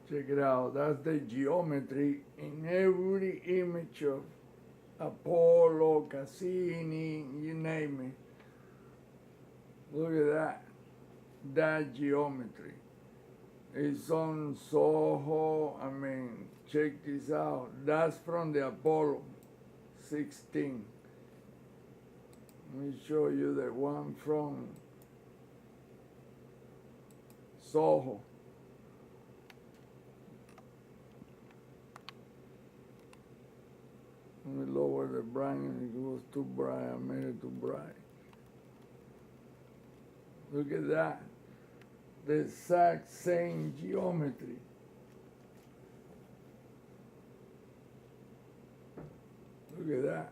Check it out. That's the geometry in every image of Apollo, Cassini, you name it. Look at that. That geometry. It's on Soho. I mean, check this out. That's from the Apollo 16. Let me show you the one from Soho. Let me lower the brightness. It was too bright. I made it too bright. Look at that. The exact same geometry. Look at that.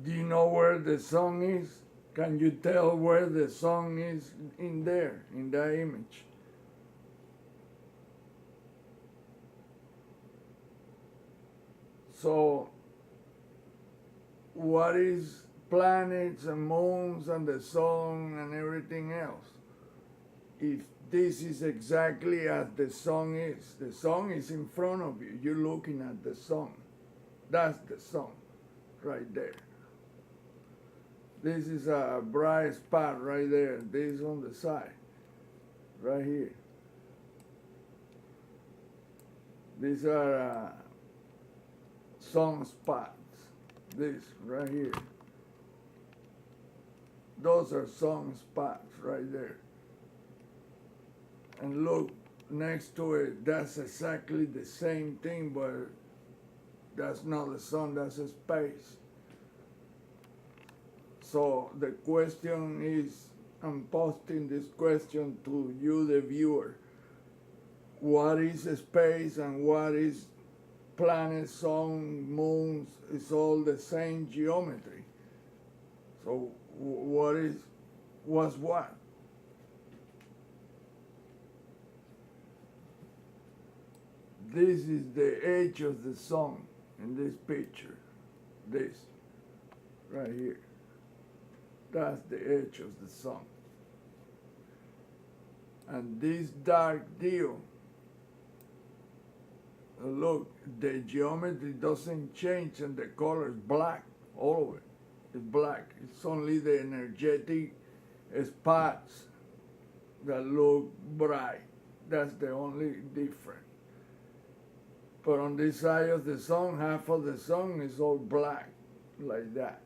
Do you know where the sun is? Can you tell where the sun is in there, in that image? So, what is planets and moons and the sun and everything else? If this is exactly as the sun is in front of you. You're looking at the sun. That's the sun right there. This is a bright spot right there. This is on the side, right here. These are sun spots. This right here. Those are sun spots right there. And look next to it, that's exactly the same thing, but that's not the sun, that's a space. So the question is, I'm posting this question to you, the viewer. What is space and what is planets, sun, moons? It's all the same geometry. So what's what? This is the edge of the sun in this picture. This, right here. That's the edge of the sun. And this dark deal, look, the geometry doesn't change and the color is black, all of it is black. It's only the energetic spots that look bright. That's the only difference. But on this side of the sun, half of the sun is all black, like that.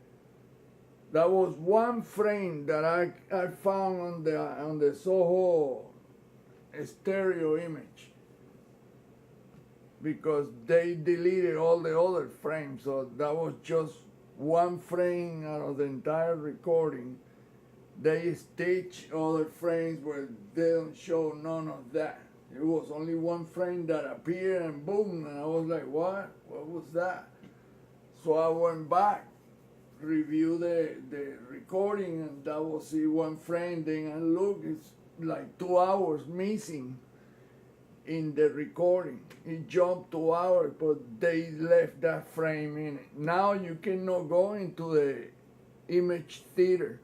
That was one frame that I found on the Soho stereo image, because they deleted all the other frames, so that was just one frame out of the entire recording. They stitch other frames where they don't show none of that. It was only one frame that appeared and boom, and I was like, what? What was that? So I went back, reviewed the recording, and that was the one frame. Then I look, it's like 2 hours missing in the recording. It jumped 2 hours, but they left that frame in it. Now you cannot go into the image theater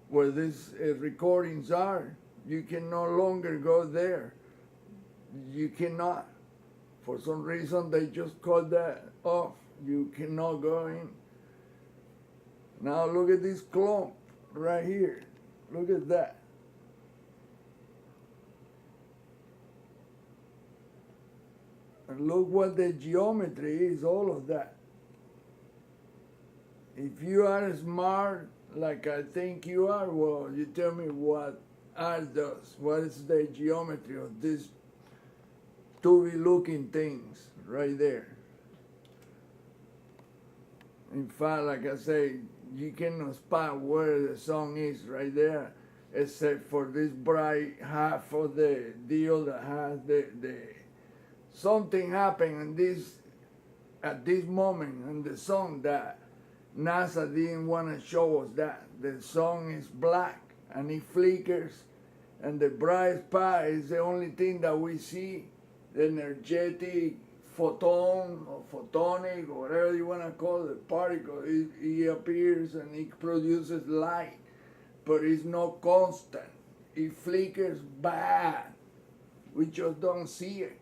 where these recordings are. You can no longer go there. You cannot. For some reason, they just cut that off. You cannot go in. Now look at this clump right here. Look at that. And look what the geometry is, all of that. If you are smart, like I think you are, well, you tell me what art does. What is the geometry of these looking things right there? In fact, like I say, you cannot spot where the sun is right there, except for this bright half of the deal that has the something happened at this moment in the sun that NASA didn't want to show us. That the sun is black and it flickers, and the bright spot is the only thing that we see. The energetic photon or photonic or whatever you want to call it, particle, it appears and it produces light. but it's not constant. It flickers bad. We just don't see it.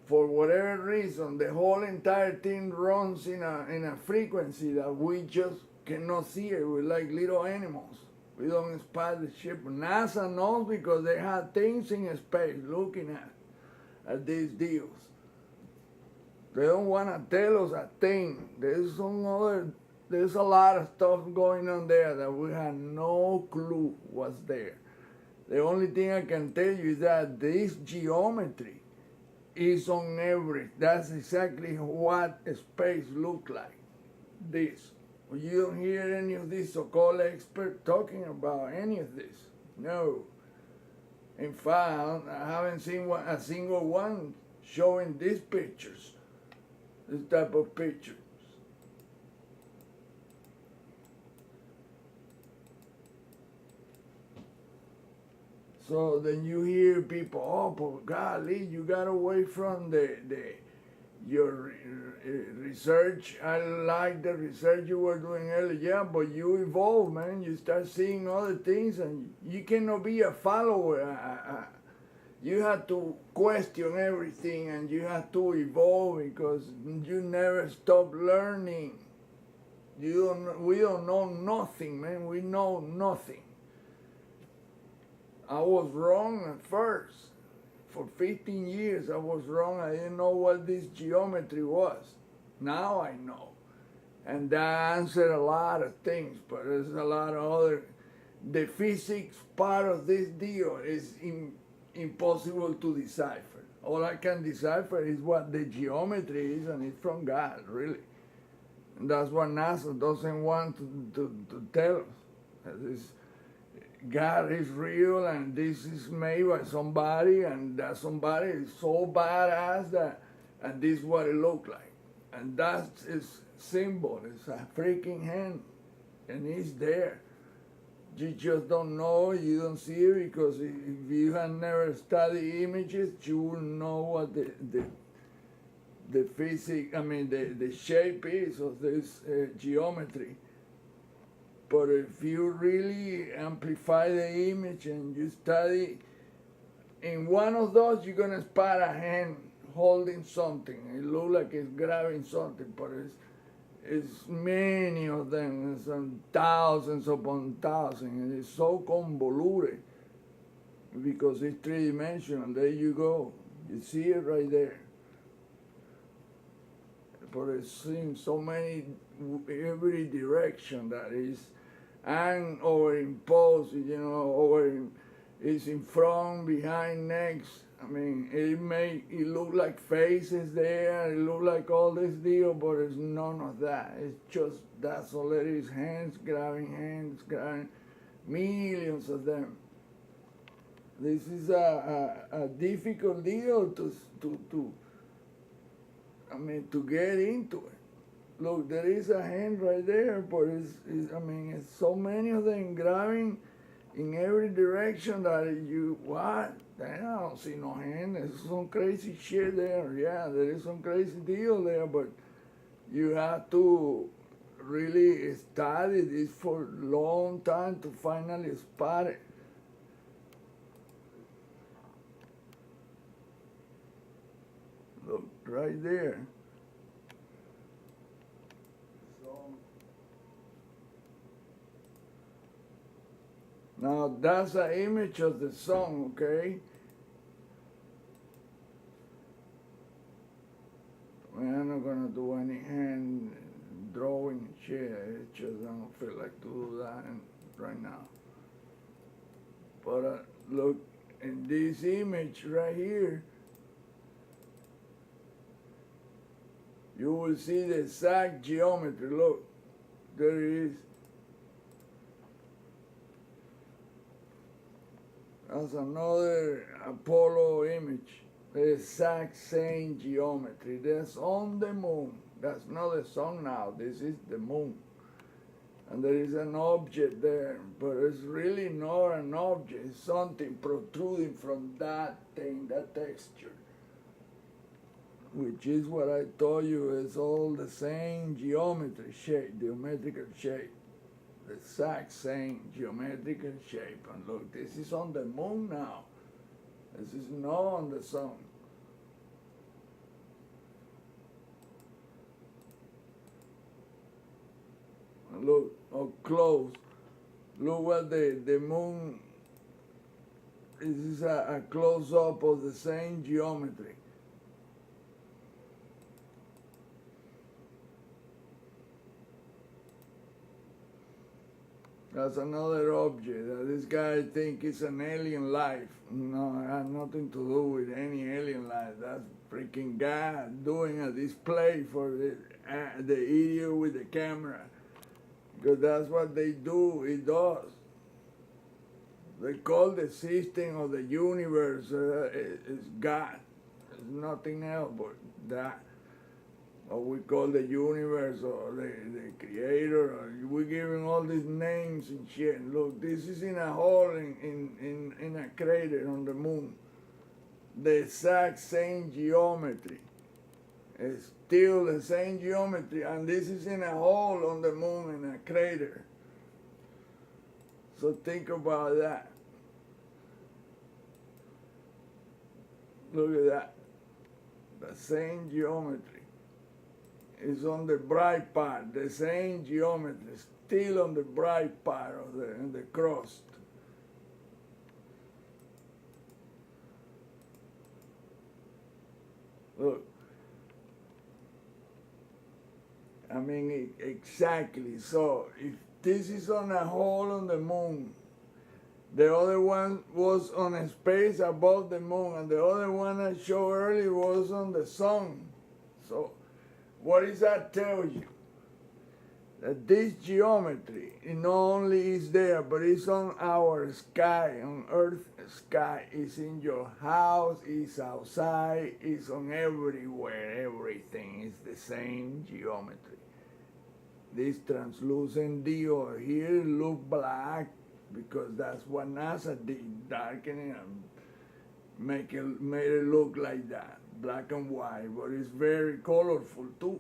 For whatever reason, the whole entire thing runs in a frequency that we just cannot see it. We're like little animals. We don't spot the ship. NASA knows because they have things in space looking at these deals. They don't want to tell us a thing. There's a lot of stuff going on there that we have no clue what's there. The only thing I can tell you is that this geometry is on every. That's exactly what space looks like. This. You don't hear any of these so-called experts talking about any of this. No. In fact, I haven't seen a single one showing these pictures, this type of pictures. So then you hear people, oh, but golly, you got away from your research. I like the research you were doing earlier. Yeah, but you evolve, man. You start seeing other things, and you cannot be a follower. You have to question everything, and you have to evolve because you never stop learning. We don't know nothing, man. We know nothing. I was wrong at first. For 15 years I was wrong. I didn't know what this geometry was. Now I know. And that answered a lot of things, but there's a lot of other. The physics part of this deal is impossible to decipher. All I can decipher is what the geometry is, and it's from God, really. And that's what NASA doesn't want to tell us. God is real, and this is made by somebody, and that somebody is so badass that, and this is what it looks like. And that's its symbol. It's a freaking hand, and it's there. You just don't know, you don't see it, because if you have never studied images, you will know what the physics, the shape is of this geometry. But if you really amplify the image and you study, in one of those you're going to spot a hand holding something. It looks like it's grabbing something, but it's many of them, it's thousands upon thousands, and it's so convoluted because it's three-dimensional. There you go. You see it right there. But it's in so many, every direction that is, and overimposed, it's in front, behind, next. It look like faces there, it look like all this deal, but it's none of that. It's just, that's all it is, hands grabbing, millions of them. This is a difficult deal to get into it. Look, there is a hand right there, but it's so many of them grabbing in every direction that what? I don't see no hand. There's some crazy shit there. Yeah, there is some crazy deal there, but you have to really study this for a long time to finally spot it. Look, right there. Now that's an image of the sun, okay? I'm not gonna do any hand drawing shit. It just don't feel like to do that right now. But look, in this image right here, you will see the exact geometry. Look, there it is. That's another Apollo image. The exact same geometry. That's on the moon. That's not the sun now. This is the moon. And there is an object there, but it's really not an object. It's something protruding from that thing, that texture. Which is what I told you is all the same geometrical shape. the exact same geometrical shape. And look, this is on the moon now. This is not on the sun. And look up close. Look what the moon. This is a close-up of the same geometry. That's another object that this guy think is an alien life. No, it has nothing to do with any alien life. That's freaking God doing a display for the idiot with the camera. Because that's what they do, it does. They call the system of the universe is God. It's nothing else but that. What we call the universe or the creator, or we're giving all these names and shit. Look, this is in a hole in a crater on the moon. The exact same geometry. It's still the same geometry, and this is in a hole on the moon in a crater. So think about that. Look at that. The same geometry. Is on the bright part, the same geometry, still on the bright part of the crust. Look, I mean, exactly. So if this is on a hole on the moon, the other one was on a space above the moon, and the other one I showed earlier was on the sun. So what does that tell you? That this geometry, it not only is there, but it's on our sky, on Earth's sky. It's in your house, it's outside, it's on everywhere, everything is the same geometry. This translucent deal here look black because that's what NASA did, darkening and made it look like that. Black and white, but it's very colorful too.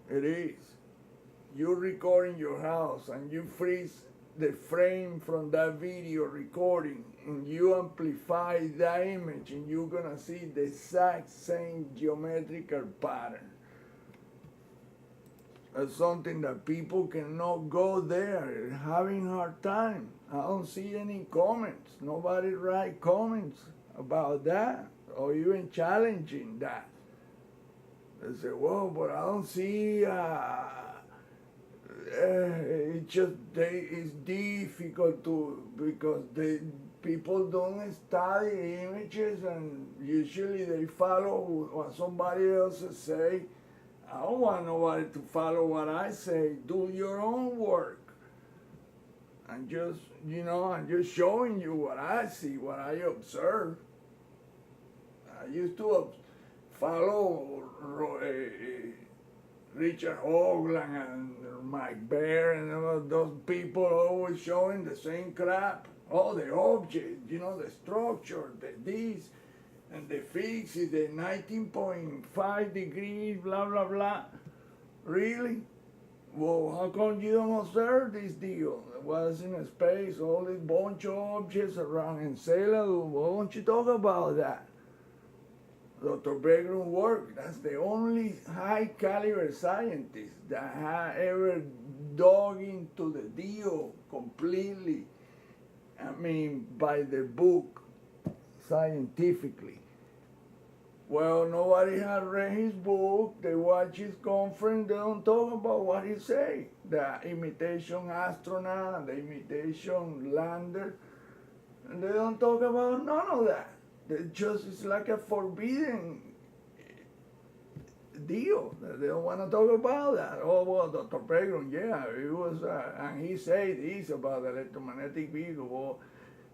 It is. You record in your house and you freeze the frame from that video recording and you amplify that image and you're gonna see the exact same geometrical pattern. That's something that people cannot go there. They're having a hard time. I don't see any comments. Nobody write comments about that, or even challenging that. They say, well, but I don't see, it's difficult because people don't study images and usually they follow what somebody else say. I don't want nobody to follow what I say. Do your own work. And just, I'm just showing you what I see, what I observe. I used to follow Richard Hoagland and Mike Baer and all those people always showing the same crap. All the objects, the structure, the this, and the fix is the 19.5 degrees, blah, blah, blah. Really? Well, how come you don't observe this deal? It was in a space, all this bunch of objects around Encelado. Why don't you talk about that? Dr. Begram work. That's the only high caliber scientist that have ever dug into the deal completely. I mean, by the book, scientifically. Well, nobody has read his book. They watch his conference. They don't talk about what he say. The imitation astronaut, the imitation lander, and they don't talk about none of that. It's like a forbidden deal. They don't want to talk about that. Oh, well, Dr. Pegram, yeah, it was, and he said this about the electromagnetic vehicle. Well,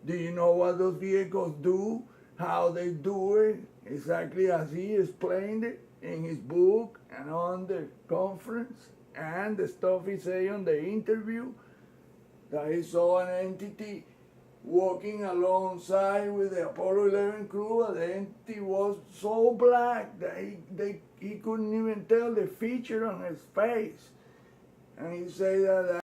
do you know what those vehicles do? How they do it? Exactly as he explained it in his book and on the conference and the stuff he said on the interview, that he saw an entity walking alongside with the Apollo 11 crew, and the entity was so black that he couldn't even tell the feature on his face. And he said that